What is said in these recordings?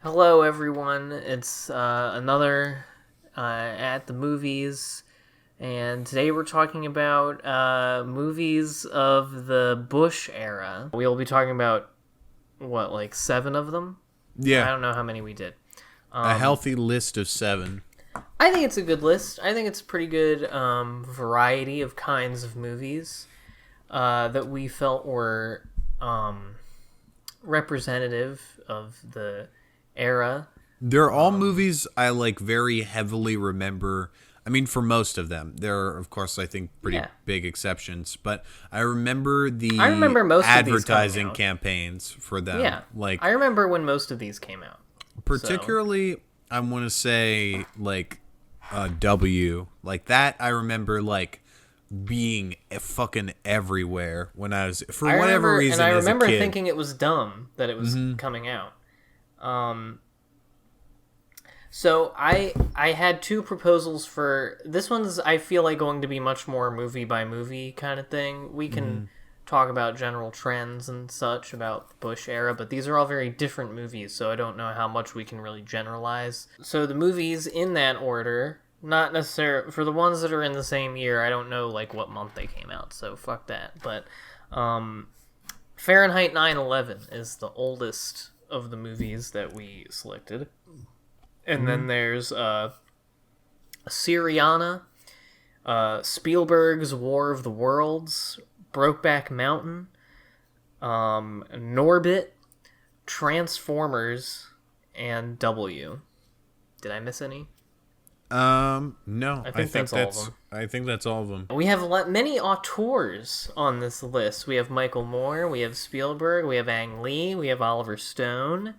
Hello, everyone. It's another at the movies, and today we're talking about movies of the Bush era. We'll be talking about like 7 of them. I Yeah, don't know how many we did. a healthy list of 7. I think it's a good list. I think it's a pretty good variety of kinds of movies that we felt were representative of the era. They're all movies I very heavily remember. I mean, for most of them, there are, of course, I think pretty Yeah. big exceptions, but I remember I the remember most of these coming advertising out. campaigns for them. Yeah, I remember when most of these came out. So, Particularly, I want to say W, like that. I remember being fucking everywhere when I was for I whatever remember, reason and I as a remember kid. thinking it was dumb that it was coming out. So I had 2 proposals for this one's. I feel like going to be much more movie by movie kind of thing. We can talk about general trends and such about the Bush era, but these are all very different movies, so I don't know how much we can really generalize. So the movies in that order, not necessarily for the ones that are in the same year. I don't know what month they came out, so fuck that. But Fahrenheit 9/11 is the oldest of the movies that we selected. And then there's Syriana, Spielberg's War of the Worlds, Brokeback Mountain, Norbit, Transformers, and W. Did I miss any? No, I think that's all of them. I think that's all of them. We have many auteurs on this list. We have Michael Moore, we have Spielberg, we have Ang Lee, we have Oliver Stone.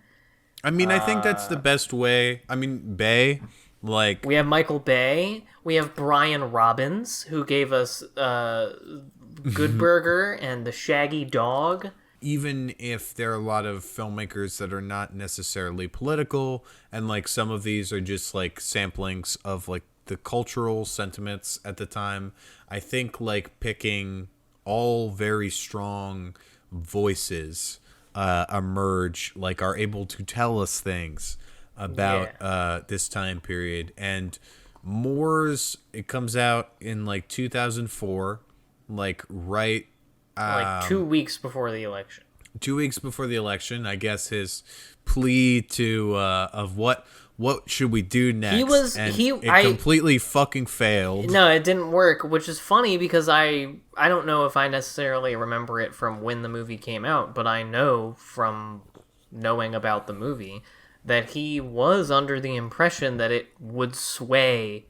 I mean, I think that's the best way. I mean, Bay, We have Michael Bay. We have Brian Robbins, who gave us Good Burger and The Shaggy Dog. even if there are a lot of filmmakers that are not necessarily political, and some of these are just samplings of the cultural sentiments at the time, I think picking all very strong voices emerge, are able to tell us things about this time period. And Moore's, it comes out in 2004, right 2 weeks before the election. 2 weeks before the election. I guess his plea to of what should we do next, completely fucking failed. No, it didn't work, which is funny because I don't know if I necessarily remember it from when the movie came out, but I know from knowing about the movie that he was under the impression that it would sway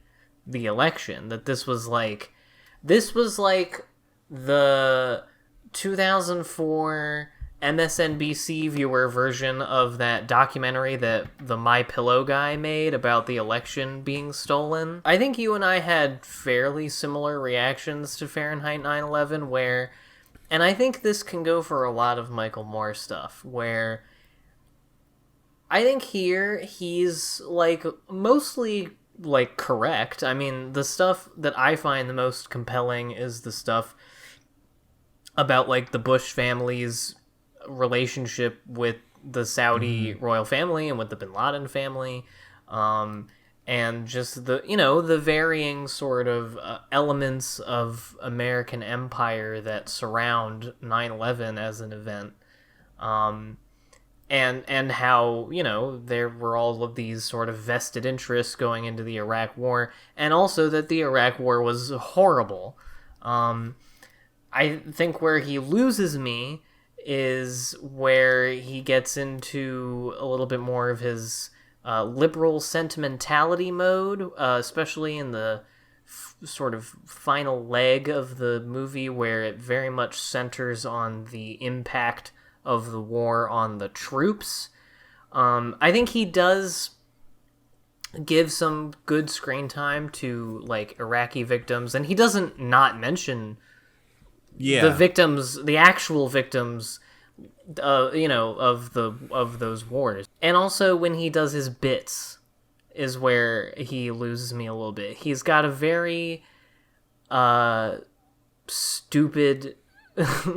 the election, that this was like the 2004 MSNBC viewer version of that documentary that the My Pillow guy made about the election being stolen. I think you and I had fairly similar reactions to Fahrenheit 9/11, where, and I think this can go for a lot of Michael Moore stuff, where I think here he's mostly correct. I mean, the stuff that I find the most compelling is the stuff about the Bush family's relationship with the Saudi royal family and with the Bin Laden family, and just the varying sort of elements of American empire that surround 9/11 as an event, and how there were all of these sort of vested interests going into the Iraq War, and also that the Iraq War was horrible. I think where he loses me is where he gets into a little bit more of his liberal sentimentality mode, especially in the sort of final leg of the movie, where it very much centers on the impact of the war on the troops. I think he does give some good screen time to Iraqi victims, and he doesn't not mention the victims, the actual victims, of those wars. And also when he does his bits is where he loses me a little bit. He's got a very stupid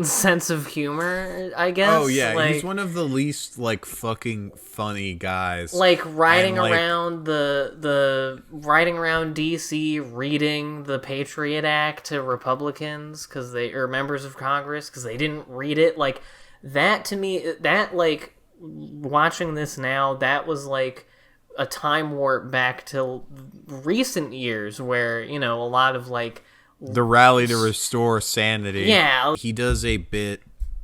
sense of humor, I guess. Oh yeah, like, he's one of the least like fucking funny guys. like riding And, like, around the riding around DC reading the Patriot Act to Republicans because they or members of Congress because they didn't read it. Like that to me, that like watching this now, that was like a time warp back to recent years where a lot of like the rally to restore sanity. Yeah. He does a bit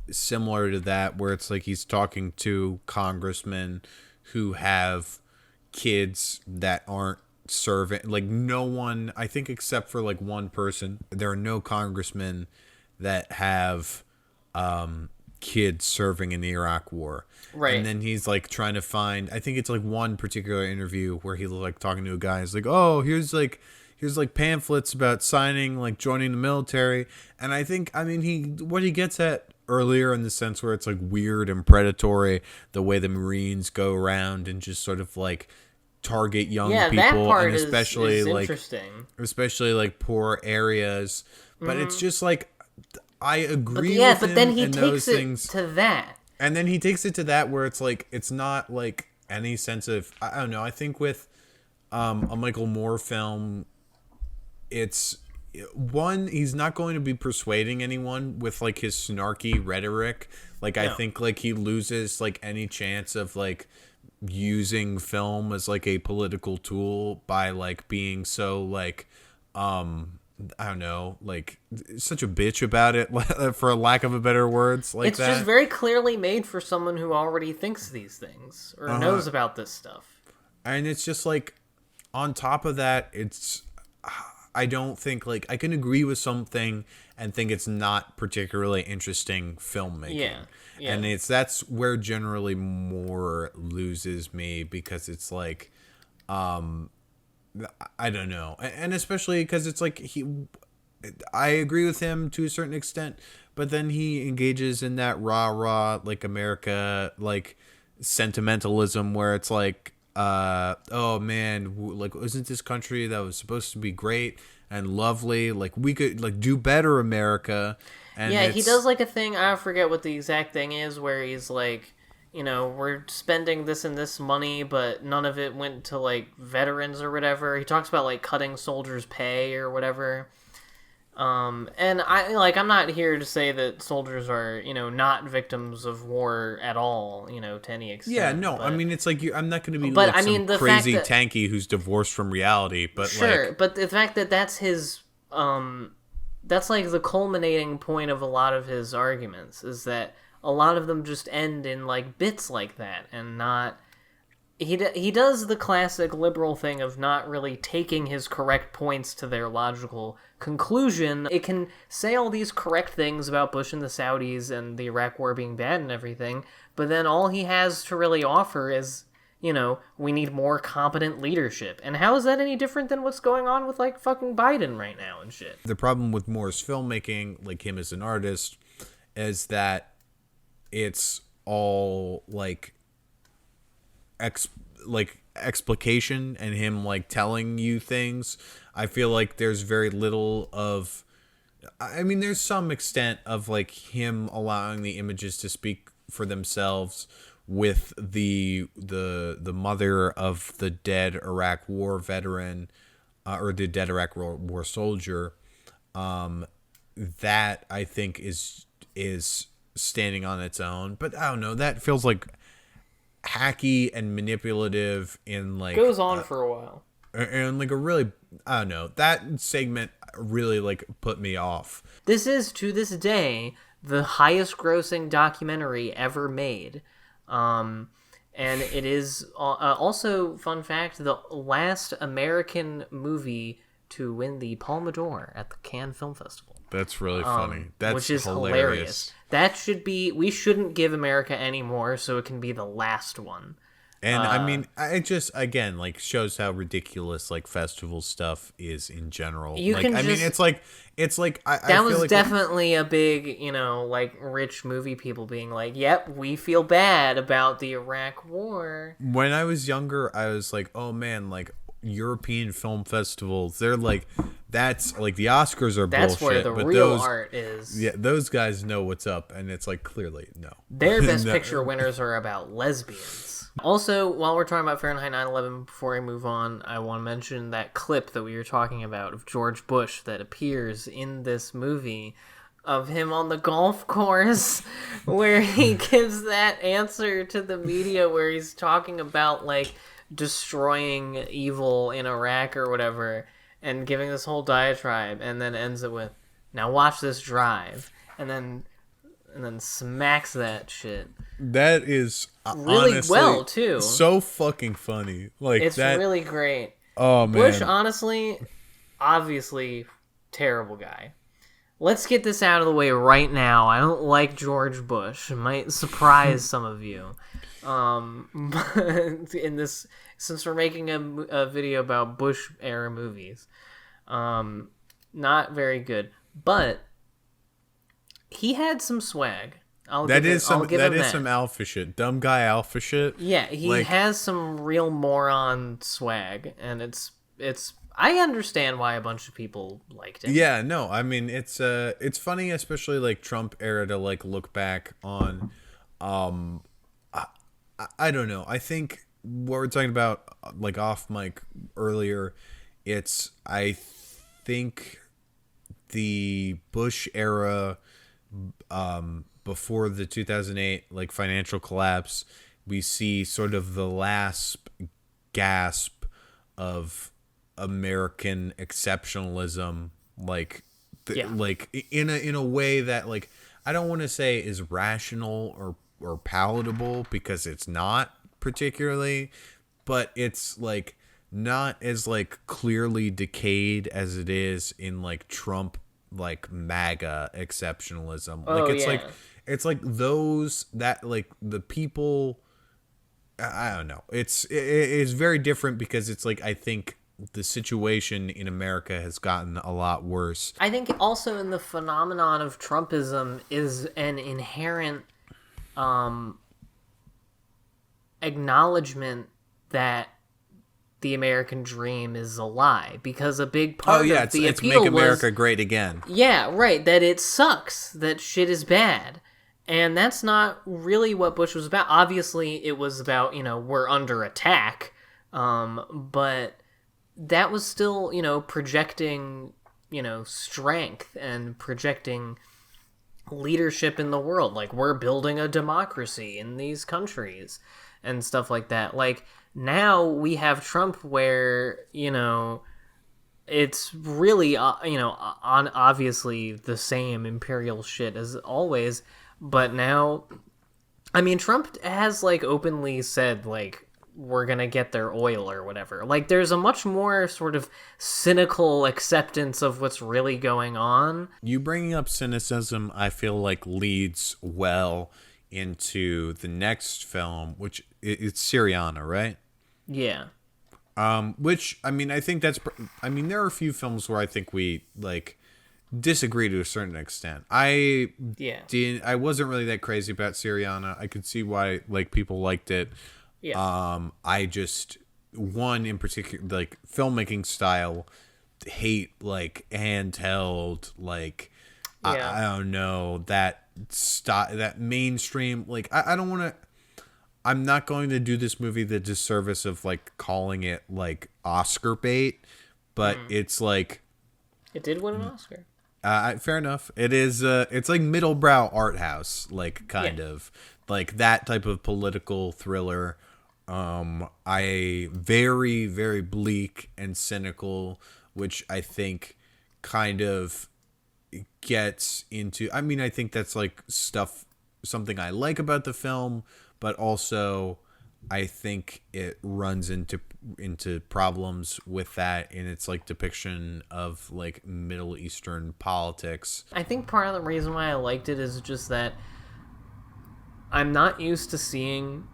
similar to that where it's like he's talking to congressmen who have kids that aren't serving. Like no one, I think except for like one person, there are no congressmen that have kids serving in the Iraq War. Right. And then he's like trying to find, I think it's like one particular interview where he's like talking to a guy. He's like, oh, here's like pamphlets about signing, like joining the military. And I think, I mean, what he gets at earlier in the sense where it's like weird and predatory, the way the Marines go around and just sort of like target young people, that part and especially is like interesting. especially like poor areas. But it's just like, I agree But with him then he in takes those it things. to that. And then he takes it to that where it's like, it's not like any sense of, I don't know, I think with a Michael Moore film, it's one, he's not going to be persuading anyone with like his snarky rhetoric. Like, I think like he loses like any chance of like using film as like a political tool by like being so like, I don't know, like such a bitch about it, for a lack of a better words. Like It's that. just very clearly made for someone who already thinks these things or knows about this stuff. And it's just like, on top of that, it's, I don't think like I can agree with something and think it's not particularly interesting filmmaking. Yeah. And that's where generally Moore loses me, because it's like, I don't know. And especially because it's like I agree with him to a certain extent, but then he engages in that rah like America like sentimentalism where it's like, oh man, like wasn't this country that was supposed to be great and lovely, like we could like do better, America. And he does like a thing, I forget what the exact thing is, where he's like, we're spending this and this money, but none of it went to like veterans or whatever. He talks about like cutting soldiers' pay or whatever. And I'm not here to say that soldiers are, not victims of war at all, to any extent. Yeah, no, but, I mean, it's like I'm not going to be but like I mean, some the crazy fact that, tanky who's divorced from reality, but sure, like, but the fact that that's his, that's like the culminating point of a lot of his arguments, is that a lot of them just end in like bits like that, and not. He does the classic liberal thing of not really taking his correct points to their logical conclusion. It can say all these correct things about Bush and the Saudis and the Iraq War being bad and everything, but then all he has to really offer is, we need more competent leadership. And how is that any different than what's going on with, like, fucking Biden right now and shit? The problem with Moore's filmmaking, like him as an artist, is that it's all like explication and him like telling you things. I feel like there's very little of, I mean, there's some extent of like him allowing the images to speak for themselves with the mother of the dead Iraq War veteran, or the dead Iraq War soldier. That I think is standing on its own, but I don't know, that feels like hacky and manipulative in like goes on for a while, and like a really, I don't know, that segment really like put me off. This is to this day the highest grossing documentary ever made, and it is also, fun fact, the last American movie to win the Palme d'Or at the Cannes Film Festival. That's really funny. That's which is hilarious. That should be, we shouldn't give America any more, so it can be the last one. And I mean, it just, again, like shows how ridiculous like festival stuff is in general. You like, can I mean, just, it's like I that feel was like definitely a big, like rich movie people being like, yep, we feel bad about the Iraq War. when I was younger, I was like, oh man, like European film festivals, they're like, that's like the Oscars are That's bullshit. where the but real those, art is. yeah, those guys know what's up, and it's like clearly no. Their Best No. Picture winners are about lesbians. Also, while we're talking about Fahrenheit 9/11, before I move on, I want to mention that clip that we were talking about of George Bush that appears in this movie of him on the golf course where he gives that answer to the media where he's talking about, like, destroying evil in Iraq or whatever and giving this whole diatribe and then ends it with, now watch this drive. And then smacks that shit. That is really honestly well too. So fucking funny. Like it's that, really great. Oh man. Bush, honestly, obviously, terrible guy. Let's get this out of the way right now. I don't like George Bush. It might surprise some of you. But in this, since we're making a video about Bush era movies, not very good. But he had some swag. That is some alpha shit. Dumb guy alpha shit. Yeah, he has some real moron swag, and it's. I understand why a bunch of people liked him. Yeah, no, I mean it's funny, especially like Trump era, to like look back on. I don't know. I think what we're talking about, like off mic earlier, I think the Bush era, before the 2008 like financial collapse, we see sort of the last gasp of American exceptionalism, like in a way that, like, I don't want to say is rational or palatable, because it's not particularly, but it's like not as like clearly decayed as it is in like Trump, like MAGA exceptionalism. It's like those that like the people, I don't know. It's very different, because it's like, I think the situation in America has gotten a lot worse. I think also in the phenomenon of Trumpism is an inherent acknowledgement that the American dream is a lie, because a big part of the it's appeal make America was, great again. Yeah, right, that it sucks, that shit is bad. And that's not really what Bush was about. Obviously, it was about, we're under attack, but that was still, projecting, strength and projecting leadership in the world. Like, we're building a democracy in these countries and stuff like that. Like, now we have Trump where, it's really, on obviously the same imperial shit as always, but now, I mean, Trump has, like, openly said, like, we're gonna get their oil or whatever. Like, there's a much more sort of cynical acceptance of what's really going on. You bringing up cynicism, I feel like, leads well into the next film, which it's Syriana, right? Yeah. Which, I mean, I think there are a few films where I think we, like, disagree to a certain extent. I wasn't really that crazy about Syriana. I could see why, like, people liked it. Yeah. I just, one in particular, like, filmmaking style, hate, like, handheld, like, I don't know, that mainstream, like, I don't want to, I'm not going to do this movie the disservice of, like, calling it, like, Oscar bait, but it's like, it did win an Oscar. Fair enough. It is, it's like middlebrow art house, like, kind of, like, that type of political thriller. I very, very bleak and cynical, which I think kind of gets into, I mean, I think that's like something I like about the film, but also I think it runs into problems with that in its like depiction of like Middle Eastern politics. I think part of the reason why I liked it is just that I'm not used to seeing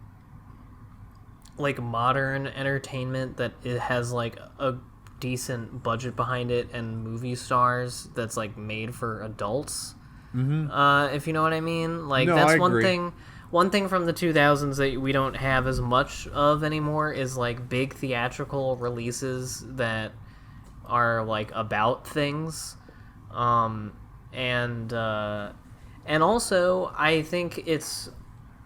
like modern entertainment that it has like a decent budget behind it and movie stars that's like made for adults. If you know what I mean. Like, no, that's I one agree. thing One thing from the 2000s that we don't have as much of anymore is like big theatrical releases that are like about things, and also I think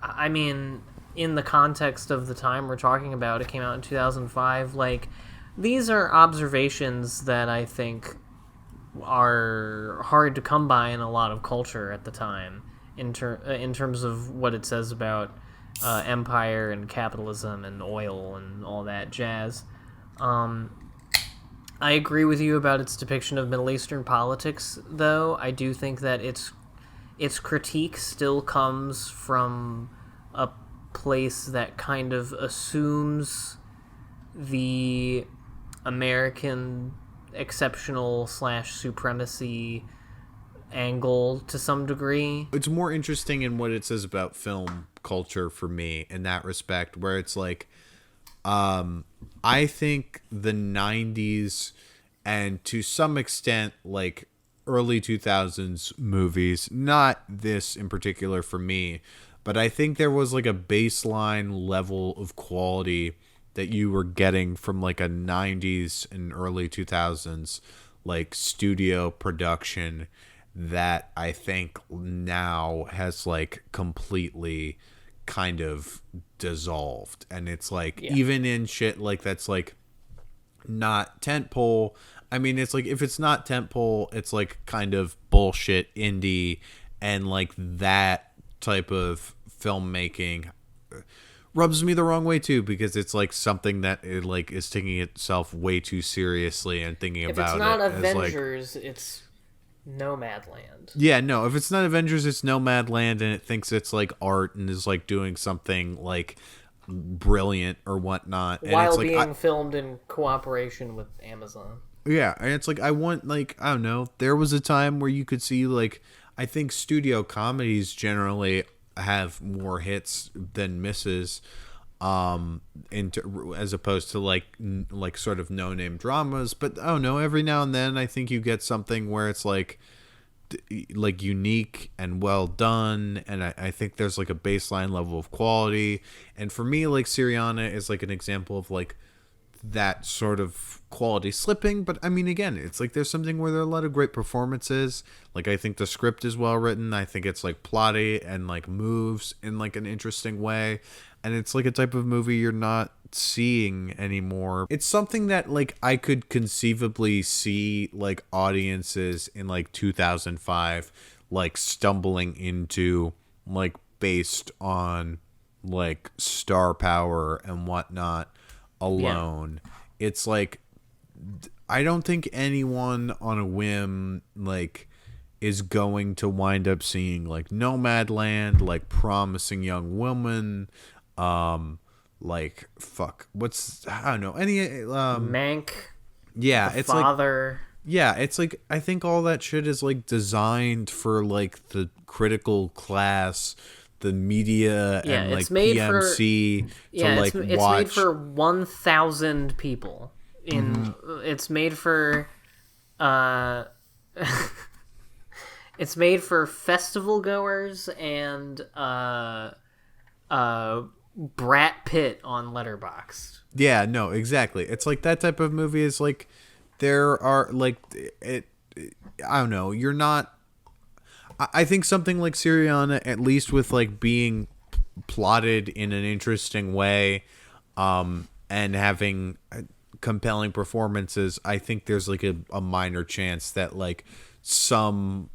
I mean, in the context of the time we're talking about, it came out in 2005. Like, these are observations that I think are hard to come by in a lot of culture at the time, in terms of what it says about empire and capitalism and oil and all that jazz. I agree with you about its depiction of Middle Eastern politics, though. I do think that its critique still comes from a place that kind of assumes the American exceptional / supremacy angle to some degree. It's more interesting in what it says about film culture for me in that respect, where it's like, I think the 90s and to some extent like early 2000s movies, not this in particular for me, but I think there was like a baseline level of quality that you were getting from like a 90s and early 2000s like studio production that I think now has like completely kind of dissolved. And it's like, even in shit like that's like not tentpole, I mean, it's like if it's not tentpole, it's like kind of bullshit indie, and like that type of filmmaking rubs me the wrong way too, because it's like something that it like is taking itself way too seriously and thinking If about it's not it Avengers, as like, it's Nomadland. yeah, no, if it's not Avengers, it's Nomadland, and it thinks it's like art and is like doing something like brilliant or whatnot, and While it's like being filmed in cooperation with Amazon. yeah, and it's like I want, like, I don't know, there was a time where you could see like, I think studio comedies generally have more hits than misses, as opposed to like sort of no name dramas. But I don't know, every now and then I think you get something where it's like unique and well done, and I think there's like a baseline level of quality. And for me, like, Syriana is like an example of like that sort of quality slipping. But I mean, again, it's like there's something where there are a lot of great performances. Like, I think the script is well written. I think it's like plotty and like moves in like an interesting way, and it's like a type of movie you're not seeing anymore. It's something that like I could conceivably see like audiences in like 2005 like stumbling into, like, based on like star power and whatnot alone. Yeah. It's like, I don't think anyone on a whim like is going to wind up seeing like Nomadland, like Promising Young Woman, like, fuck, what's, I don't know, any Mank. Yeah, The it's Father. like, yeah, it's like, I think all that shit is like designed for like the critical class, the media, and like PMC to like it's watch. made for 1,000 people. It's made for it's made for festival goers and Brad Pitt on Letterboxd. Yeah, no, exactly. It's like that type of movie is like, there are like it I don't know, you're not, I think something like Syriana, at least with like being plotted in an interesting way, and having compelling performances, I think there's like a minor chance that like someone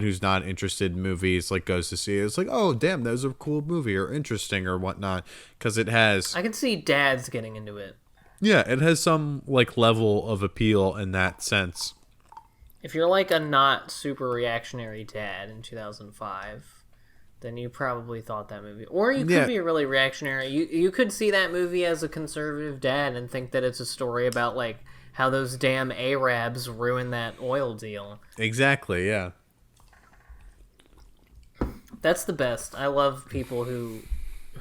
who's not interested in movies like goes to see it. It's like, oh damn, that was a cool movie or interesting or whatnot, because it has, I can see dads getting into it. Yeah, it has some like level of appeal in that sense. If you're like a not super reactionary dad in 2005, then you probably thought that movie, or you could be really reactionary. You could see that movie as a conservative dad and think that it's a story about like how those damn Arabs ruined that oil deal. Exactly, yeah. That's the best. I love people who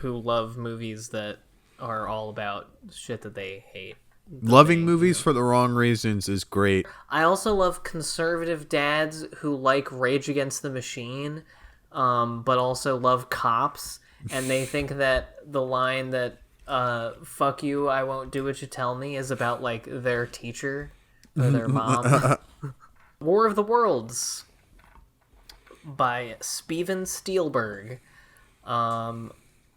love movies that are all about shit that they hate. Loving movies for the wrong reasons is great. I also love conservative dads who like Rage Against the Machine, but also love cops, and they think that the line that "fuck you, I won't do what you tell me" is about like their teacher or their mom. War of the Worlds by Steven Spielberg.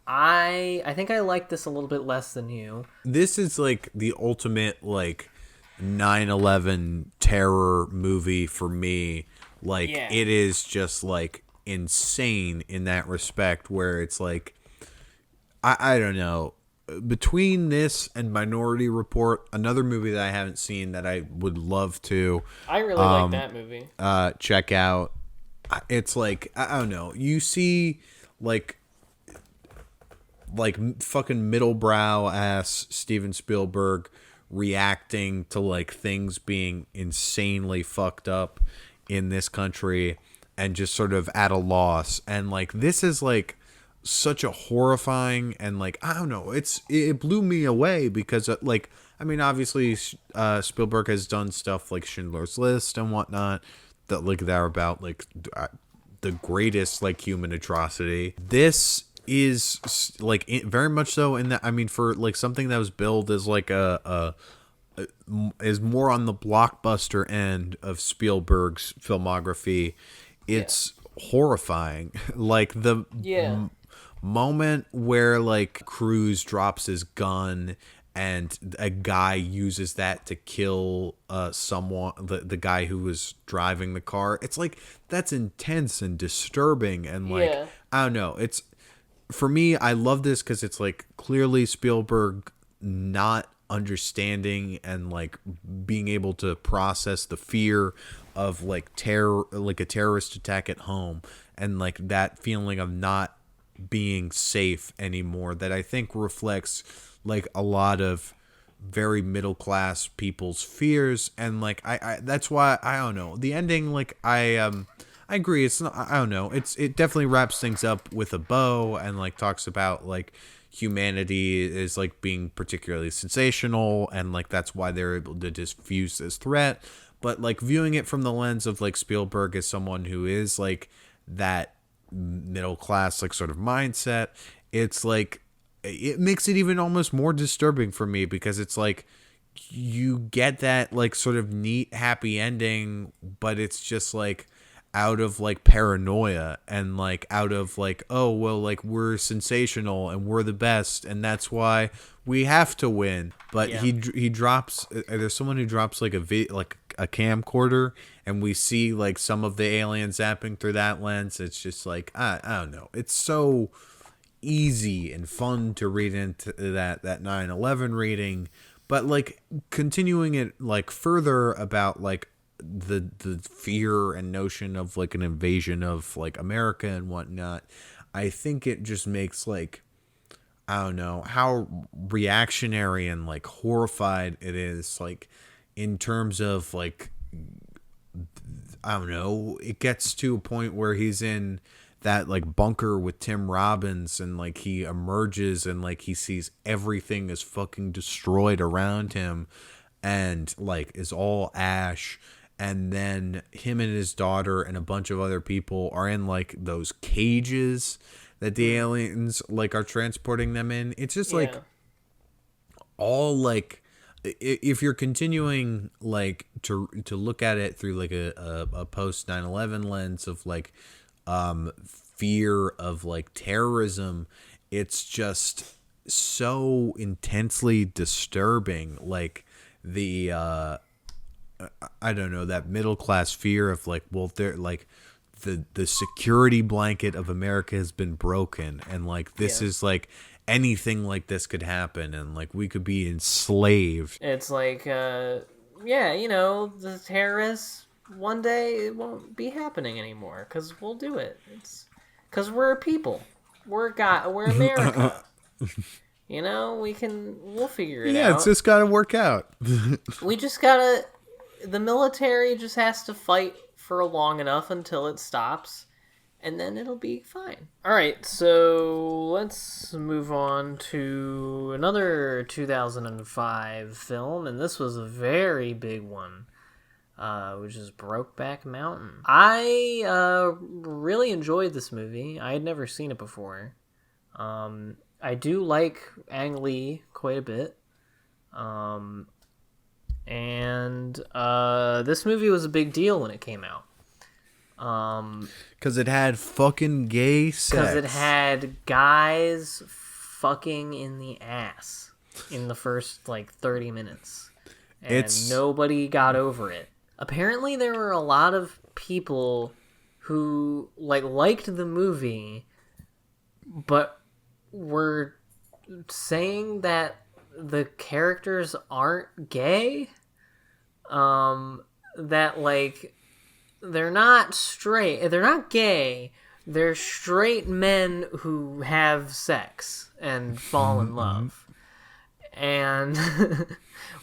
I think I like this a little bit less than you. This is like the ultimate like 9/11 terror movie for me. Like it is just like insane in that respect, where it's like I don't know, between this and Minority Report, another movie that I haven't seen that I would love to I really like that movie. check out. It's like I don't know, you see like fucking middlebrow ass Steven Spielberg reacting to like things being insanely fucked up in this country and just sort of at a loss. And like this is like such a horrifying, and like I don't know, it blew me away because like I mean obviously Spielberg has done stuff like Schindler's List and whatnot that like they're about like the greatest like human atrocity. This is like very much so in that, I mean, for like something that was billed as like is more on the blockbuster end of Spielberg's filmography, it's horrifying. Like the moment where like Cruise drops his gun and a guy uses that to kill someone, the guy who was driving the car, it's like that's intense and disturbing. And like I don't know, it's, for me, I love this because it's like clearly Spielberg not understanding and like being able to process the fear of like terror, like a terrorist attack at home, and like that feeling of not being safe anymore that I think reflects like a lot of very middle class people's fears. And like I that's why I don't know, the ending, like I agree, it's not, I don't know, it definitely wraps things up with a bow and like talks about like humanity is like being particularly sensational, and like that's why they're able to diffuse this threat. But like viewing it from the lens of like Spielberg as someone who is like that middle class like sort of mindset, it's like it makes it even almost more disturbing for me, because it's like you get that like sort of neat happy ending, but it's just like out of like paranoia and like out of like, oh well, like we're sensational and we're the best and that's why we have to win. But he drops, there's someone who drops like like a camcorder, and we see like some of the aliens zapping through that lens. It's just like I don't know, it's so easy and fun to read into that 9/11 reading. But like continuing it like further about like the fear and notion of like an invasion of like America and whatnot, I think it just makes like, I don't know, how reactionary and like horrified it is, like in terms of like, I don't know, it gets to a point where he's in that like bunker with Tim Robbins, and like he emerges and like he sees everything is fucking destroyed around him and like is all ash. And then him and his daughter and a bunch of other people are in like those cages that the aliens like are transporting them in. It's just like all like, if you're continuing like to look at it through like a post 9/11 lens of like fear of like terrorism, it's just so intensely disturbing. Like the I don't know, that middle class fear of like, well, they're like the security blanket of America has been broken, and like this is like anything like this could happen, and like we could be enslaved. It's like you know, the terrorists, one day it won't be happening anymore because we'll do it. It's because we're a people, we're America. You know, we'll figure it out. Yeah, it's just gotta work out. We just gotta, the military just has to fight for long enough until it stops, and then it'll be fine. Alright, so let's move on to another 2005 film, and this was a very big one. which is Brokeback Mountain. I really enjoyed this movie. I had never seen it before. I do like Ang Lee quite a bit. And this movie was a big deal when it came out. Because it had fucking gay sex. Because it had guys fucking in the ass in the first, 30 minutes. And nobody got over it. Apparently there were a lot of people who, liked the movie, but were saying that the characters aren't gay. That, they're not straight. They're not gay. They're straight men who have sex and fall in love. And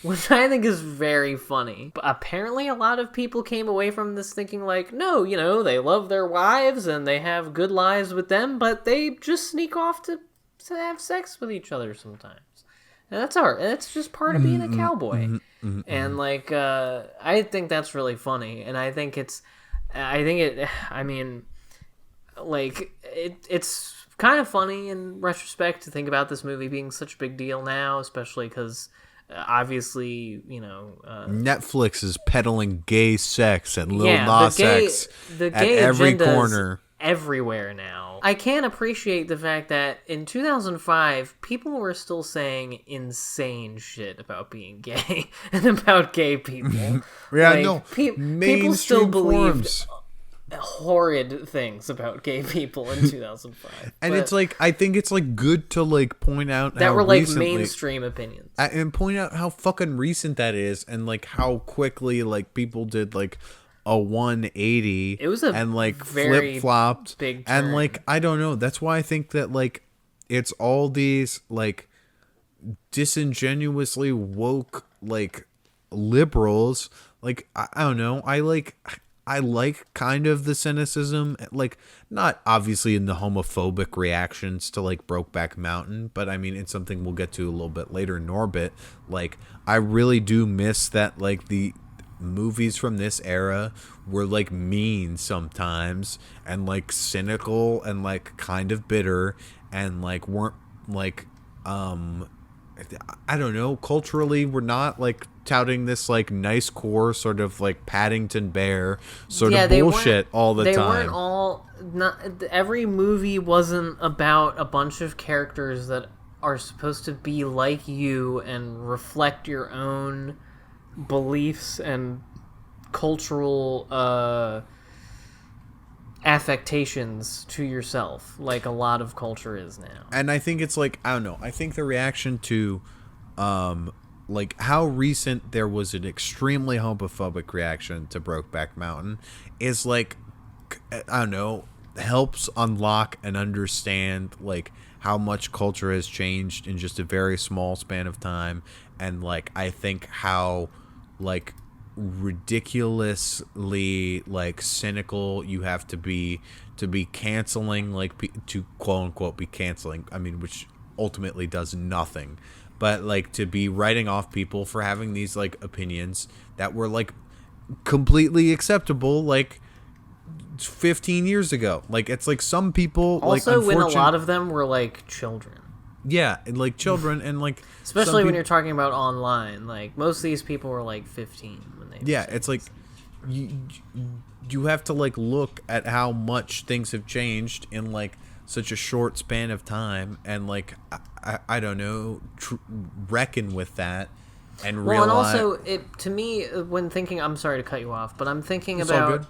which I think is very funny. But apparently a lot of people came away from this thinking no, they love their wives and they have good lives with them, but they just sneak off to have sex with each other sometimes. And that's art. It's just part of being a cowboy. And I think that's really funny. And it's kind of funny in retrospect to think about this movie being such a big deal now, especially because obviously, Netflix is peddling gay sex and Lil Nas X the at gay every corner. Everywhere now. I can't appreciate the fact that in 2005, people were still saying insane shit about being gay and about gay people. People still believed horrid things about gay people in 2005. And I think it's good to point out that how were recently, mainstream opinions. And point out how fucking recent that is, and how quickly people did a 180. It was a very flip flopped big turn. And I don't know. That's why I think that it's all these disingenuously woke liberals. I don't know. I like kind of the cynicism, not obviously in the homophobic reactions to Brokeback Mountain, but I mean it's something we'll get to a little bit later. Norbit, I really do miss that the movies from this era were mean sometimes and cynical and kind of bitter and weren't I don't know, culturally we're not touting this nice core sort of Paddington Bear sort of bullshit all the time. They weren't all every movie wasn't about a bunch of characters that are supposed to be like you and reflect your own beliefs and cultural affectations to yourself, like a lot of culture is now. And I think it's I don't know, I think the reaction to how recent there was an extremely homophobic reaction to Brokeback Mountain is I don't know, helps unlock and understand how much culture has changed in just a very small span of time. And I think how ridiculously cynical you have to be canceling to quote unquote be canceling, I mean, which ultimately does nothing, but to be writing off people for having these opinions that were completely acceptable 15 years ago. It's some people also when a lot of them were children. Yeah, and children and especially when you're talking about online, most of these people were 15 when they it's you have to look at how much things have changed in such a short span of time, and I don't know, reckon with that and realize. Well, and also to me, when thinking, I'm sorry to cut you off, but I'm thinking it's all about good.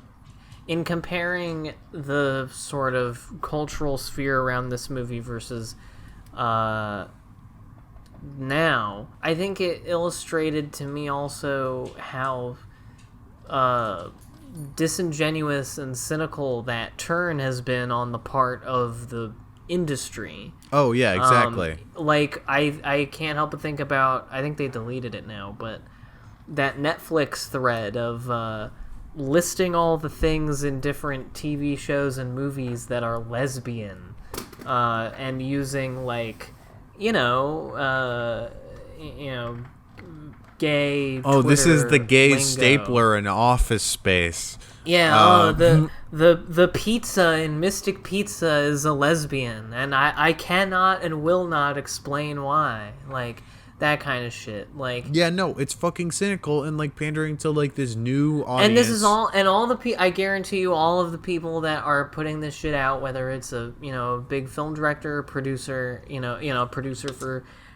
In comparing the sort of cultural sphere around this movie versus now, I think it illustrated to me also how disingenuous and cynical that turn has been on the part of the industry. Oh yeah, exactly. I can't help but think about, I think they deleted it now, but that Netflix thread of listing all the things in different TV shows and movies that are lesbian, and using gay Oh, this is the Twitter gay lingo. stapler in Office Space. Yeah, the pizza in Mystic Pizza is a lesbian, and I cannot and will not explain why. Like, that kind of shit. Like, Yeah, no, it's fucking cynical and like pandering to like this new audience. and this is all the I guarantee you, all of the people that are putting this shit out, whether it's a big film director, producer, producer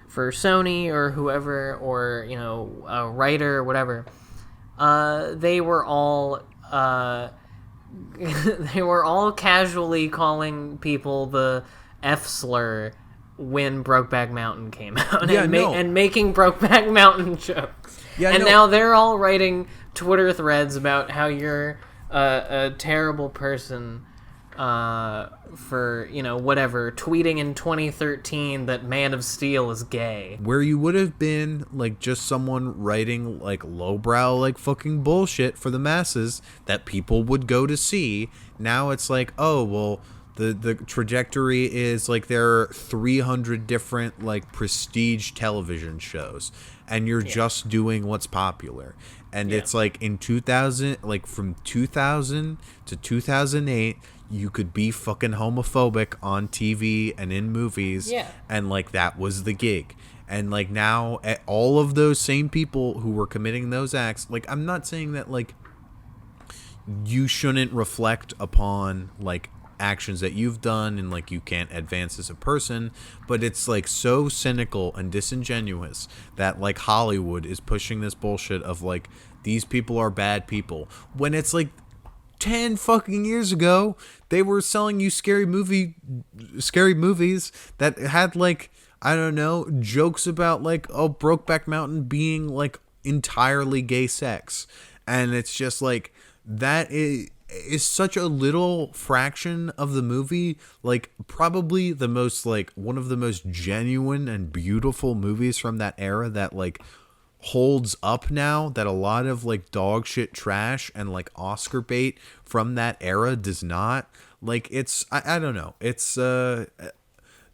for Sony or whoever, or a writer or whatever, they were all they were all casually calling people the F slur when Brokeback Mountain came out, and making Brokeback Mountain jokes. Now they're all writing Twitter threads about how you're a terrible person for whatever, tweeting in 2013 that Man of Steel is gay. Where you would have been like just someone writing like lowbrow like fucking bullshit for the masses that people would go to see. Now it's like, oh well, the trajectory is like there are 300 different like prestige television shows, and you're just doing what's popular. And it's like in 2000, like from 2000 to 2008, you could be fucking homophobic on TV and in movies, and like that was the gig. And like now, all of those same people who were committing those acts, like I'm not saying that like you shouldn't reflect upon like actions that you've done and like you can't advance as a person, but it's like so cynical and disingenuous that like Hollywood is pushing this bullshit of like these people are bad people, when it's like 10 fucking years ago they were selling you scary movies that had like, I don't know, jokes about like, oh, Brokeback Mountain being like entirely gay sex. And it's just like, that is such a little fraction of the movie. Like probably the most like one of the most genuine and beautiful movies from that era that like holds up now, that a lot of like dog shit trash and like Oscar bait from that era does not. Like it's I don't know, it's the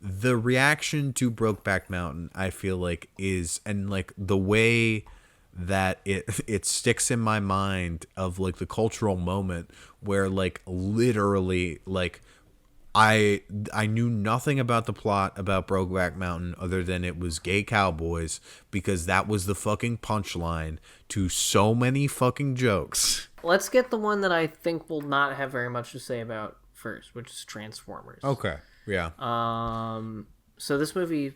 reaction to Brokeback Mountain, I feel like, is, and like the way that it sticks in my mind of like the cultural moment where like literally like I knew nothing about the plot about Brokeback Mountain other than it was gay cowboys, because that was the fucking punchline to so many fucking jokes. Let's get the one that I think will not have very much to say about first, which is Transformers. Okay. Yeah. So this movie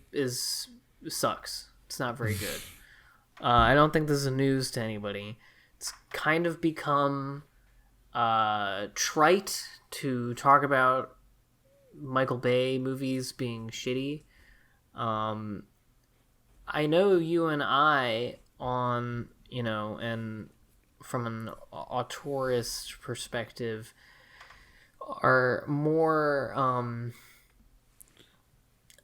sucks. It's not very good. I don't think this is news to anybody. It's kind of become trite to talk about Michael Bay movies being shitty. I know you and I, on, and from an auteurist perspective, are more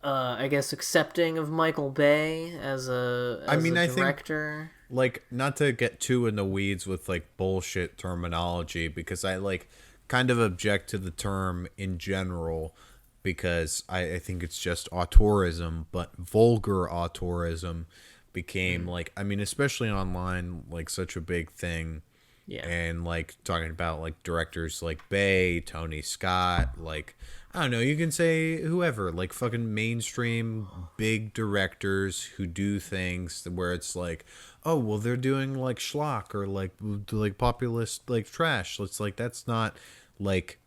I guess accepting of Michael Bay as a director. Think, like, not to get too in the weeds with like bullshit terminology, because I like kind of object to the term in general, because I think it's just auteurism, but vulgar auteurism became like, I mean, especially online, like such a big thing. Yeah. And like talking about like directors like Bay, Tony Scott, like, I don't know, you can say whoever, like fucking mainstream big directors who do things where it's like, oh, well, they're doing like schlock or like populist like trash. It's like that's not like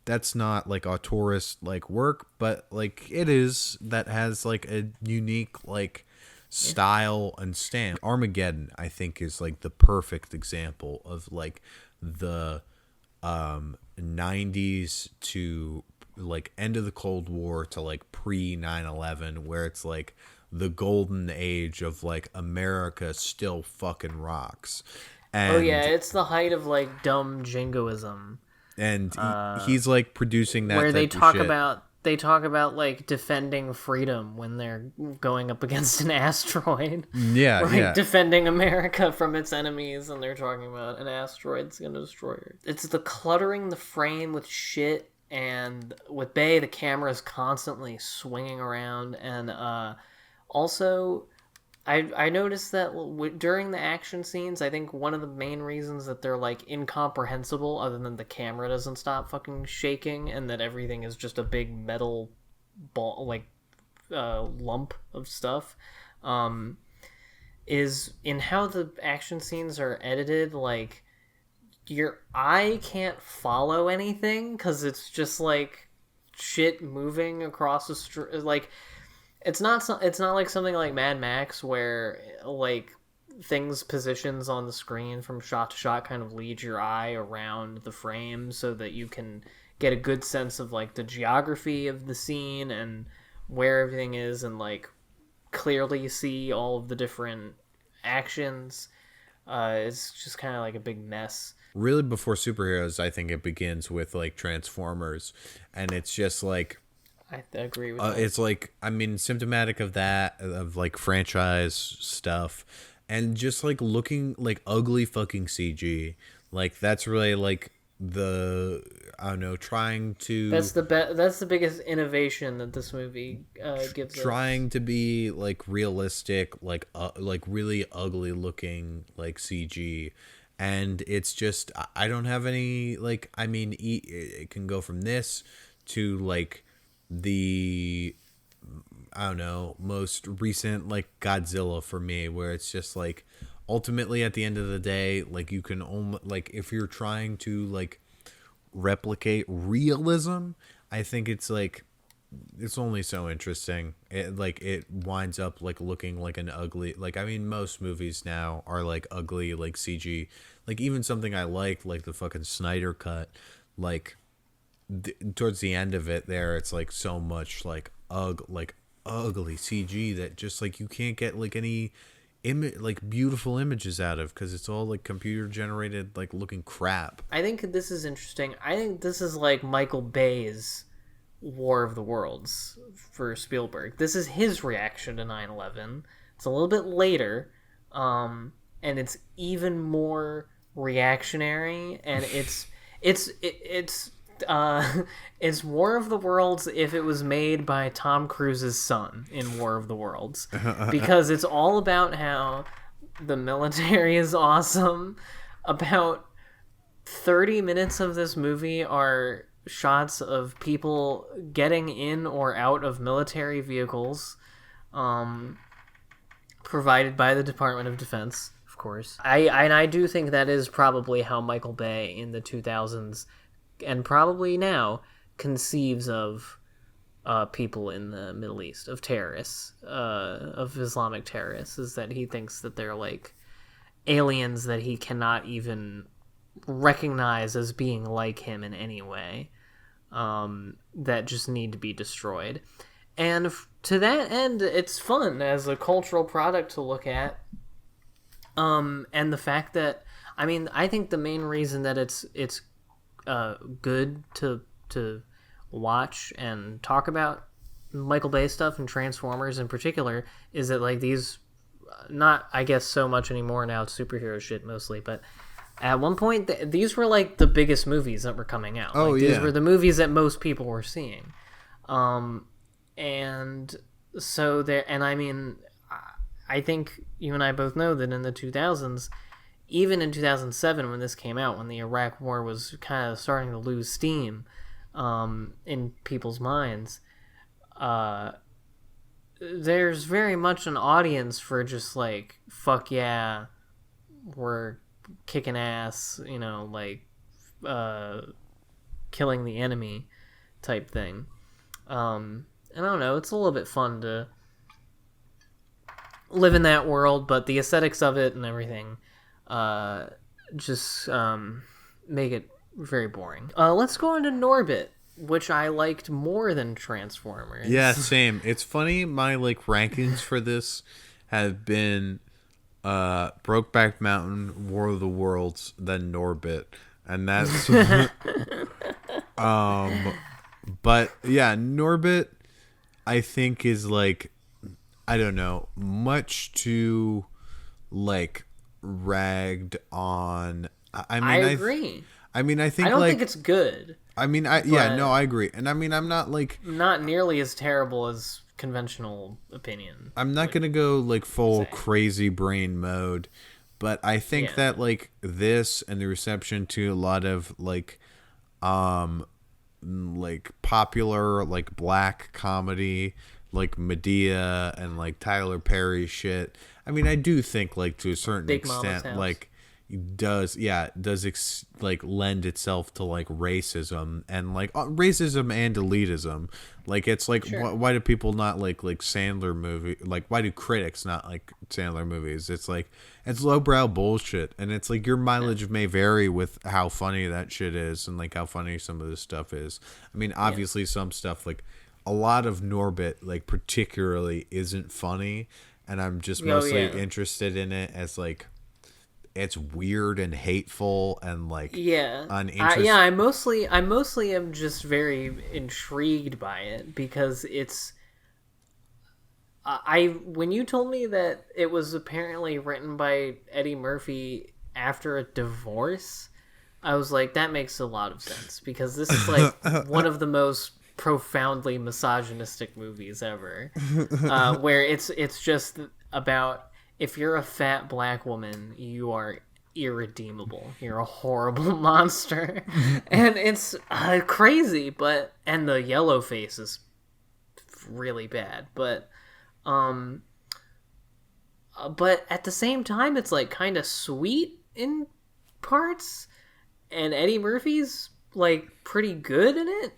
auteurist like work, but like it is, that has like a unique like style and stamp. Armageddon, I think, is like the perfect example of like the 90s to like end of the Cold War to like pre 9/11, where it's like the golden age of like America still fucking rocks. And, it's the height of like dumb jingoism. And he's like producing that, where they talk about like defending freedom when they're going up against an asteroid. Yeah, like defending America from its enemies, and they're talking about an asteroid's going to destroy her. It's the cluttering the frame with shit, and with Bay, the camera is constantly swinging around, and also I noticed that during the action scenes, I think one of the main reasons that they're like incomprehensible, other than the camera doesn't stop fucking shaking and that everything is just a big metal ball, like lump of stuff, is in how the action scenes are edited. Like your eye can't follow anything because it's just like shit moving across the street, like. It's not like something like Mad Max where like things positions on the screen from shot to shot kind of lead your eye around the frame so that you can get a good sense of like the geography of the scene and where everything is and like clearly see all of the different actions. It's just kind of like a big mess. Really, before superheroes, I think it begins with like Transformers, and it's just like. I agree with that. It's like, I mean, symptomatic of that, of like franchise stuff, and just like looking like ugly fucking CG. Like that's really like I don't know, trying to. That's the biggest innovation that this movie gives us. Trying to be like realistic, like really ugly looking like CG. And it's just, I don't have any, like, I mean, it can go from this to like the, I don't know, most recent like Godzilla for me, where it's just like ultimately at the end of the day, like you can only, like, if you're trying to like replicate realism, I think it's like it's only so interesting. It winds up like looking like an ugly, like, I mean, most movies now are like ugly like CG, like even something I like the fucking Snyder cut, like towards the end of it there, it's like so much like ugly CG that just like you can't get like any like beautiful images out of, because it's all like computer generated like looking crap. I think this is interesting. I think this is like Michael Bay's War of the Worlds for Spielberg. This is his reaction to 9/11. It's a little bit later, and it's even more reactionary, and it's War of the Worlds if it was made by Tom Cruise's son in War of the Worlds, because it's all about how the military is awesome. About 30 minutes of this movie are shots of people getting in or out of military vehicles, provided by the Department of Defense, of course. I do think that is probably how Michael Bay in the 2000s and probably now conceives of people in the Middle East, of terrorists, of Islamic terrorists, is that he thinks that they're like aliens that he cannot even recognize as being like him in any way, that just need to be destroyed. And to that end, it's fun as a cultural product to look at. And the fact that, I mean, I think the main reason that it's good to watch and talk about Michael Bay stuff and Transformers in particular is that like these, not I guess so much anymore now, it's superhero shit mostly, but at one point these were like the biggest movies that were coming out. Oh, like, yeah. These were the movies that most people were seeing, and so there. And I mean, I think you and I both know that in the 2000s, even in 2007 when this came out, when the Iraq War was kind of starting to lose steam in people's minds, there's very much an audience for just like, fuck yeah, we're kicking ass, you know, like killing the enemy type thing. And I don't know, it's a little bit fun to live in that world, but the aesthetics of it and everything just make it very boring. Let's go on to Norbit, which I liked more than Transformers. Yeah, same. It's funny, my like rankings for this have been Brokeback Mountain, War of the Worlds, then Norbit, and that's but yeah, Norbit I think is like, I don't know, much too like ragged on. I mean, I agree. I mean, I think I don't like, think it's good. I mean, I agree, and I mean, I'm not like, not nearly as terrible as conventional opinion. I'm not gonna go like full crazy brain mode, but I think that like this and the reception to a lot of like popular like black comedy like Medea and like Tyler Perry shit. I mean, I do think like to a certain extent like does like lend itself to like racism and like racism and elitism. Like it's like why do people not like Sandler movie? Like why do critics not like Sandler movies? It's like it's lowbrow bullshit, and it's like your mileage may vary with how funny that shit is and like how funny some of this stuff is. I mean, obviously some stuff like a lot of Norbit like particularly isn't funny, and I'm just mostly interested in it as like it's weird and hateful and like uninteresting. I mostly am just very intrigued by it because it's when you told me that it was apparently written by Eddie Murphy after a divorce, I was like, that makes a lot of sense because this is like one of the most profoundly misogynistic movies ever, where it's just about if you're a fat black woman, you are irredeemable. You're a horrible monster. And it's crazy, and the yellow face is really bad. But at the same time, it's like kind of sweet in parts. And Eddie Murphy's like pretty good in it.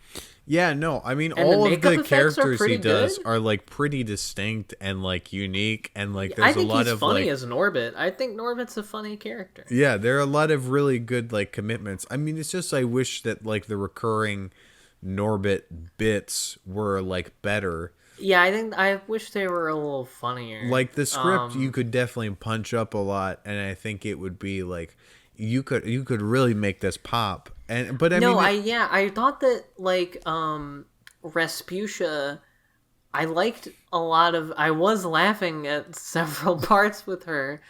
Yeah, no, I mean, all of the characters he does are like pretty distinct and like unique, and like there's a lot of funny like as Norbit. I think Norbit's a funny character. Yeah, there are a lot of really good like commitments. I mean, it's just I wish that like the recurring Norbit bits were like better. Yeah, I wish they were a little funnier. Like the script, you could definitely punch up a lot, and I think it would be like you could really make this pop. I thought that like Respucia, I liked a lot of. I was laughing at several parts with her,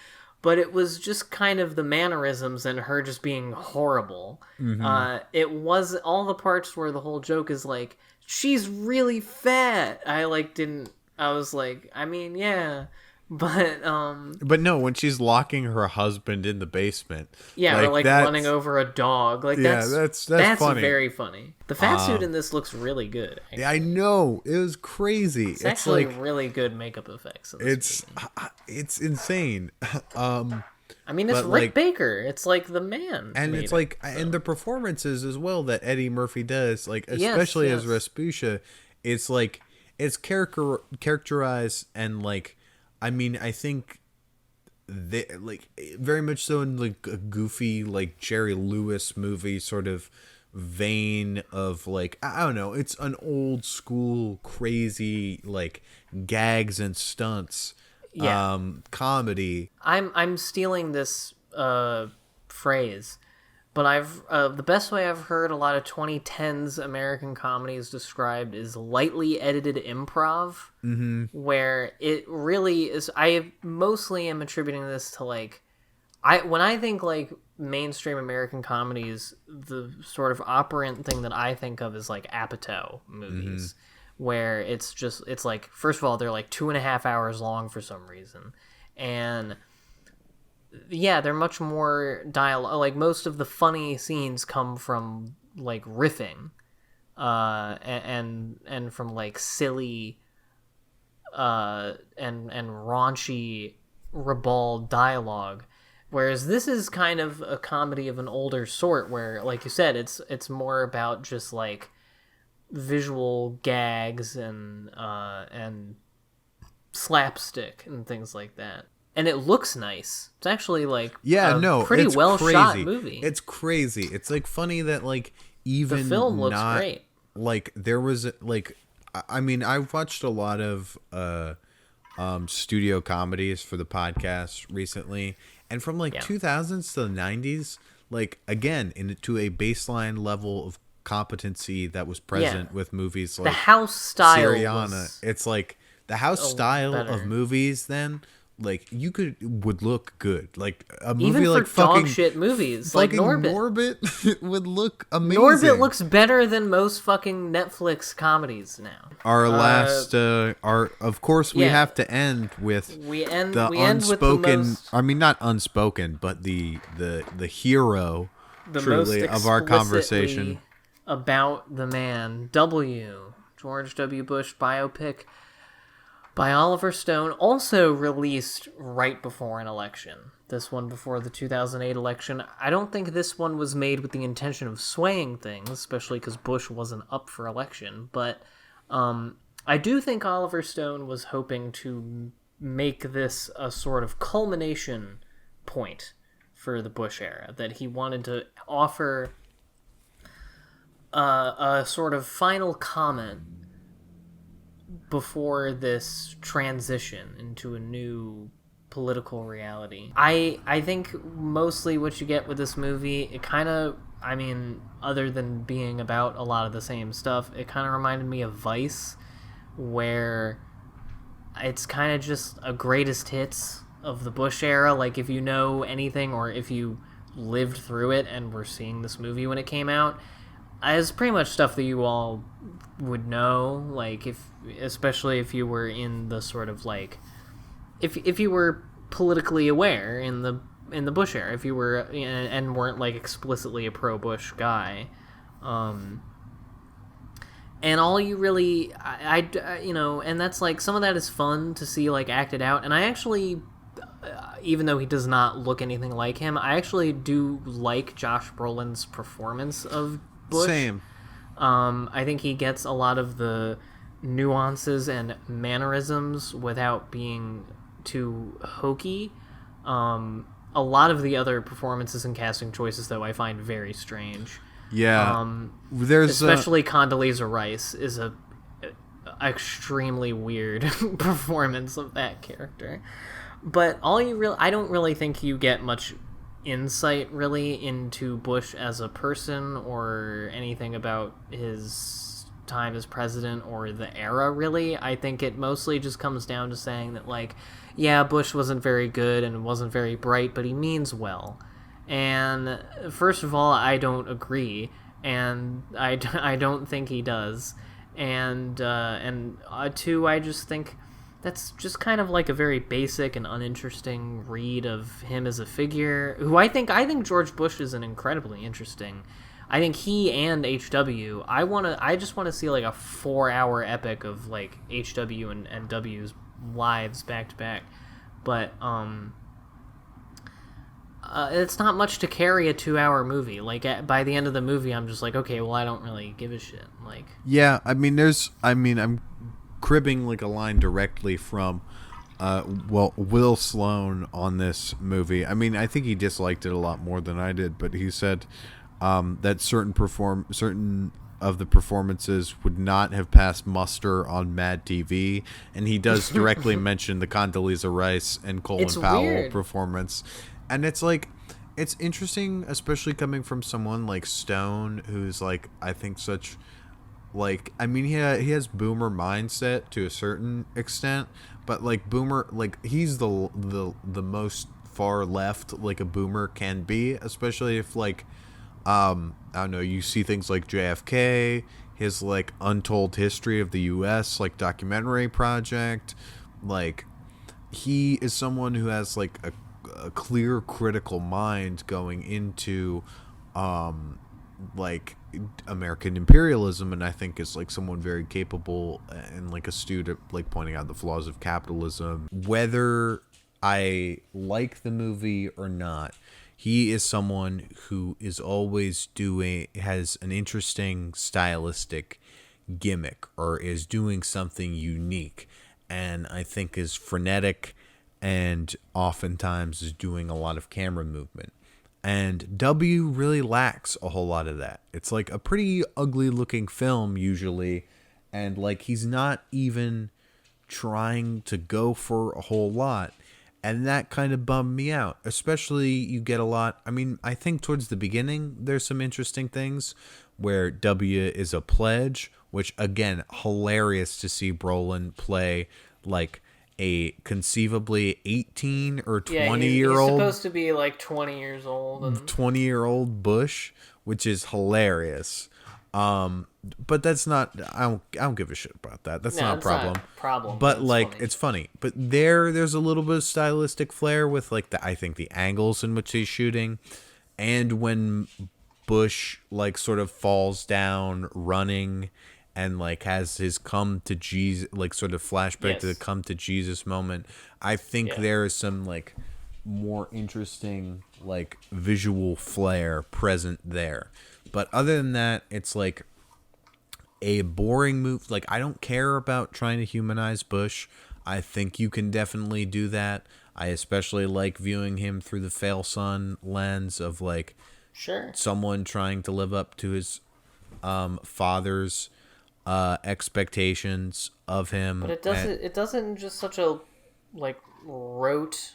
but it was just kind of the mannerisms and her just being horrible. Mm-hmm. It was all the parts where the whole joke is like she's really fat. I was like, I mean, yeah. But no, when she's locking her husband in the basement, or like running over a dog, like that's funny. Very funny. The fat suit in this looks really good. Actually. Yeah, I know, it was crazy. It's actually like, really good makeup effects. In this it's insane. I mean, it's Rick Baker. It's like the man, and it's like, and the performances as well that Eddie Murphy does, like especially as Respucia, it's like it's characterized and like. I mean, I think they like very much so in like a goofy like Jerry Lewis movie sort of vein of like I don't know, it's an old school crazy like gags and stunts comedy. I'm stealing this phrase, but I've the best way I've heard a lot of 2010s American comedies described is lightly edited improv, where it really is. I mostly am attributing this to like, when I think like mainstream American comedies, the sort of operant thing that I think of is like Apatow movies, where it's like, first of all, they're like 2.5 hours long for some reason, and yeah, they're much more dialogue. Like most of the funny scenes come from like riffing, and from like silly, and raunchy, ribald dialogue. Whereas this is kind of a comedy of an older sort, where, like you said, it's more about just like visual gags and slapstick and things like that. And it looks nice. It's actually like pretty well shot movie. It's crazy. It's like funny that like even the film looks great. Like there was like, I mean, I watched a lot of studio comedies for the podcast recently, and from like 2000s to the 90s, like again into a baseline level of competency that was present with movies like the house style Syriana. It's like the house style of movies then would look good. Like a movie Even for like fucking dog shit movies, like fucking Norbit. Norbit would look amazing. Norbit looks better than most fucking Netflix comedies now. Our last, of course, we have to end with we end with the most, I mean, not unspoken, but the hero, the truly, most of our conversation about the man, George W. Bush biopic by Oliver Stone, also released right before an election. This one before the 2008 election. I don't think this one was made with the intention of swaying things, especially because Bush wasn't up for election. But I do think Oliver Stone was hoping to make this a sort of culmination point for the Bush era, that he wanted to offer a sort of final comment before this transition into a new political reality. I think mostly what you get with this movie, it kind of, I mean, other than being about a lot of the same stuff, it kind of reminded me of Vice, where it's kind of just a greatest hits of the Bush era. Like, if you know anything, or if you lived through it and were seeing this movie when it came out, it's pretty much stuff that you all would know. Like, especially if you were in the sort of like, if you were politically aware in the Bush era, if you were and weren't like explicitly a pro-Bush guy, and all you really, I you know, and that's like, some of that is fun to see like acted out, and I actually, even though he does not look anything like him, I actually do like Josh Brolin's performance of Bush. Same. I think he gets a lot of the nuances and mannerisms without being too hokey. A lot of the other performances and casting choices, though, I find very strange. Yeah. There's especially Condoleezza Rice is a extremely weird performance of that character. But I don't really think you get much insight really into Bush as a person, or anything about his time as president or the era, really. I think it mostly just comes down to saying that, like, yeah, Bush wasn't very good and wasn't very bright, but he means well. And first of all, I don't agree, and I don't think he does. And two, I just think that's just kind of like a very basic and uninteresting read of him as a figure, who I think George Bush is an incredibly interesting. I think he and HW, I just want to see like a 4-hour epic of like HW and W's lives back to back. But it's not much to carry a 2-hour movie. Like, by the end of the movie, I'm just like, okay, well, I don't really give a shit. Like, yeah, I'm cribbing like a line directly from Will Sloan on this movie. I mean, I think he disliked it a lot more than I did, but he said that certain of the performances would not have passed muster on Mad TV, and he does directly mention the Condoleezza Rice and Colin Powell performance. And it's like, it's interesting, especially coming from someone like Stone, who's like, I think such, like, I mean, he has boomer mindset to a certain extent, but like boomer, like, he's the most far left like a boomer can be, especially if like, I don't know, you see things like JFK, his like Untold History of the US like documentary project. Like, he is someone who has like a clear critical mind going into like American imperialism, and I think is like someone very capable and like astute at like pointing out the flaws of capitalism. Whether I like the movie or not, he is someone who is always has an interesting stylistic gimmick, or is doing something unique, and I think is frenetic, and oftentimes is doing a lot of camera movement. And W really lacks a whole lot of that. It's like a pretty ugly looking film usually, and like he's not even trying to go for a whole lot. And that kind of bummed me out. Especially, you get a lot, I mean, I think towards the beginning there's some interesting things where W is a pledge, which again, hilarious to see Brolin play like a conceivably 18 or Yeah, 20 he's year old supposed to be like 20 years old. And 20-year-old Bush, which is hilarious. But that's not. I don't give a shit about that. That's not a problem. Not a problem. But It's like, funny. it's funny. But there's a little bit of stylistic flair with like I think the angles in which he's shooting, and when Bush like sort of falls down running, and like has his come to Jesus, like sort of flashback to the come to Jesus moment. I think there is some like more interesting like visual flair present there. But other than that, it's like a boring move. Like, I don't care about trying to humanize Bush. I think you can definitely do that. I especially like viewing him through the fail son lens of like someone trying to live up to his father's expectations of him. But it doesn't in just such a like rote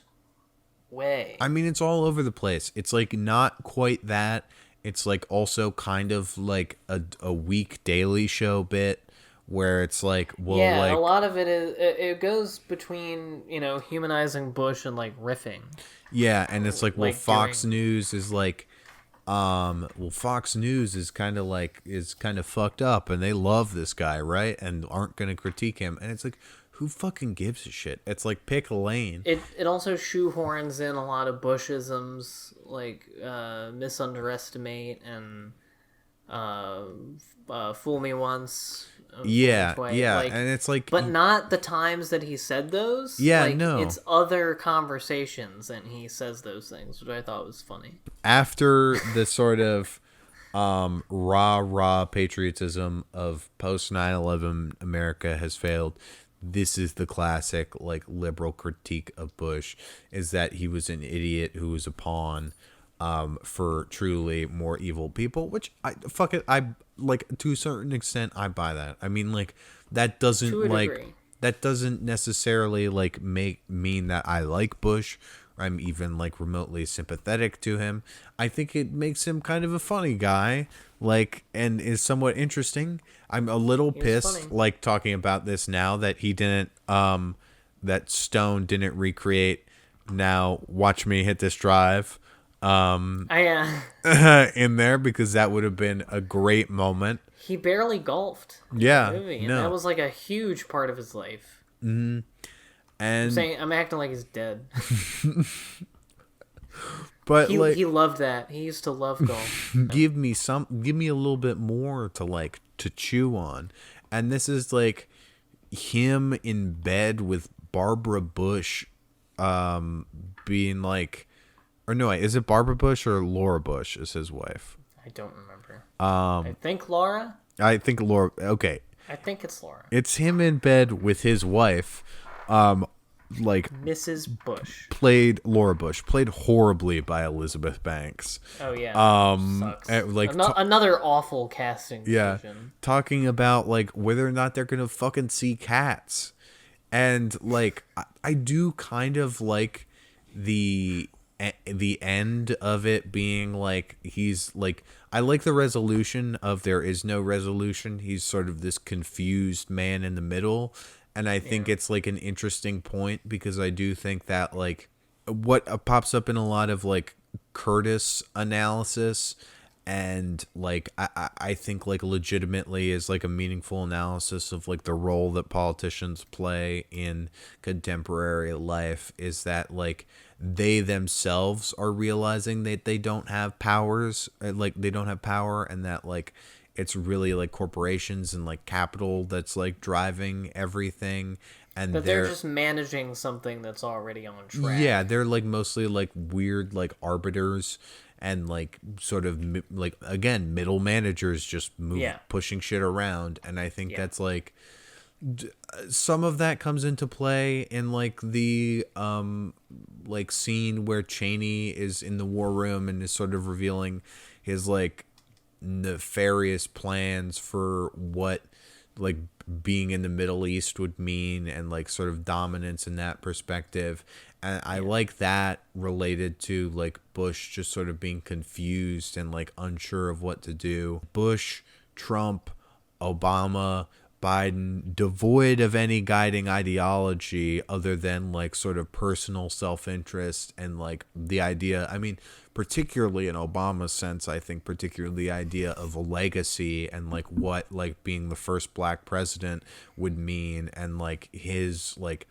way. I mean, it's all over the place. It's like not quite that. It's like also kind of like a weak Daily Show bit where it's like, well, like a lot of it goes between humanizing Bush and like riffing. Yeah, and it's like, well, Fox News is like, Fox News is kind of fucked up, and they love this guy, right? And aren't going to critique him, and it's like, who fucking gives a shit? It's like, pick a lane. It also shoehorns in a lot of Bushisms, like misunderestimate and fool me once. Yeah, and it's like, but not the times that he said those. Yeah, like, no, it's other conversations, and he says those things, which I thought was funny. After the sort of rah patriotism of post 9/11 America has failed, this is the classic like liberal critique of Bush, is that he was an idiot who was a pawn for truly more evil people, which I like to a certain extent. I buy that. I mean, like, that doesn't necessarily like mean that I like Bush, or I'm even like remotely sympathetic to him. I think it makes him kind of a funny guy, like, and is somewhat interesting. I'm a little pissed, like, talking about this now that he didn't, that Stone didn't recreate Now Watch Me Hit This Drive in there, because that would have been a great moment. He barely golfed. Yeah, in the movie, and that was like a huge part of his life. Mm-hmm. And I'm acting like he's dead. But he loved that. He used to love golf. Give me a little bit more to chew on. And this is like him in bed with Barbara Bush, being like, or no, is it Barbara Bush or Laura Bush is his wife? I don't remember. I think Laura. Okay. I think it's Laura. It's him in bed with his wife, like Mrs. Bush. Laura Bush, played horribly by Elizabeth Banks. Oh yeah. Sucks. Like another awful casting decision. Yeah, talking about like whether or not they're gonna fucking see cats, and like I do kind of like the end of it being like, he's like, I like the resolution of there is no resolution. He's sort of this confused man in the middle. And I think it's like an interesting point, because I do think that like what pops up in a lot of like Curtis analysis, and like I think like legitimately is like a meaningful analysis of like the role that politicians play in contemporary life, is that like they themselves are realizing that they don't have powers, like they don't have power, and that like it's really like corporations and like capital that's like driving everything, and but they're just managing something that's already on track. Yeah, they're like mostly like weird like arbiters, and like sort of like, again, middle managers just pushing shit around. And I think that's like some of that comes into play in like the like scene where Cheney is in the war room and is sort of revealing his like nefarious plans for what like being in the Middle East would mean, and like sort of dominance in that perspective. And I like that related to like Bush just sort of being confused and like unsure of what to do. Bush, Trump, Obama, Biden, devoid of any guiding ideology other than like sort of personal self-interest and like the idea, I mean, particularly in Obama's sense, I think particularly the idea of a legacy and like what like being the first black president would mean, and like his like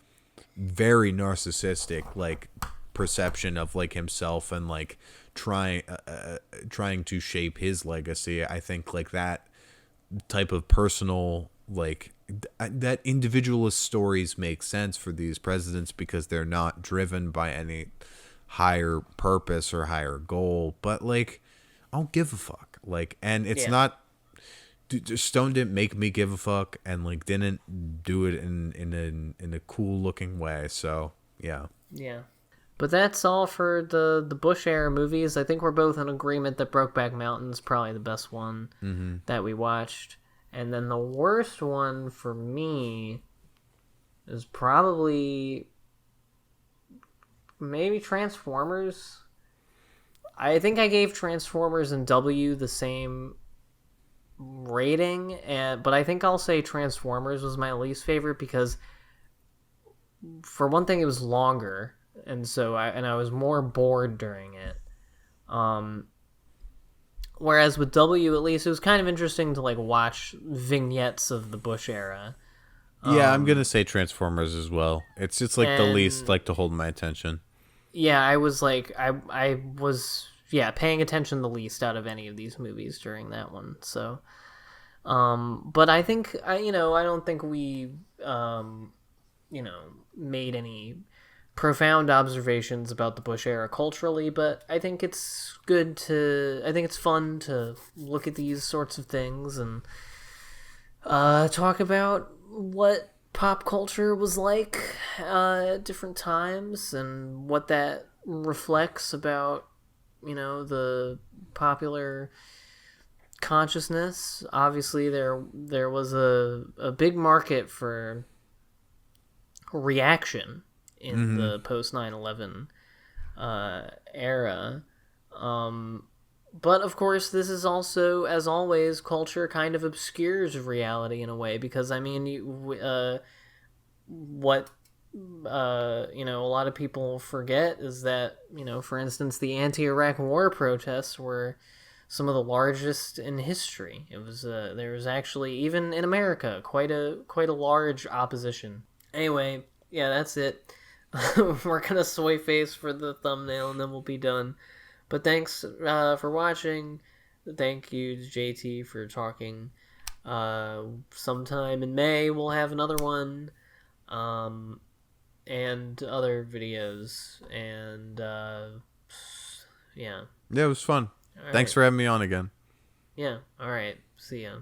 very narcissistic like perception of like himself and like trying to shape his legacy. I think like that type of personal like that individualist stories make sense for these presidents because they're not driven by any higher purpose or higher goal, but like I don't give a fuck, like, and it's not Stone didn't make me give a fuck and like didn't do it in a cool looking way, so yeah. But that's all for the Bush era movies. I think we're both in agreement that Brokeback Mountain's probably the best one that we watched. And then the worst one for me is probably maybe Transformers. I think I gave Transformers and W the same rating, but I think I'll say Transformers was my least favorite because, for one thing, it was longer, and so I was more bored during it. Whereas with W, at least, it was kind of interesting to like watch vignettes of the Bush era. Yeah, I'm gonna say Transformers as well. It's just like the least like to hold my attention. Yeah, I was like I was paying attention the least out of any of these movies during that one. So, but I think I don't think we made any profound observations about the Bush era culturally, but I think it's fun to look at these sorts of things and talk about what pop culture was like at different times and what that reflects about the popular consciousness. Obviously there was a big market for reaction in the post 9/11 era, but of course this is also, as always, culture kind of obscures reality in a way, because I mean a lot of people forget is that for instance the anti-Iraq war protests were some of the largest in history. It was there was actually, even in America, quite a large opposition. Anyway, yeah, that's it. We're gonna soy face for the thumbnail and then we'll be done. But thanks for watching. Thank you to JT for talking. Sometime in May we'll have another one, and other videos, and yeah, it was fun. All Thanks right. for having me on again. Yeah, alright, see ya.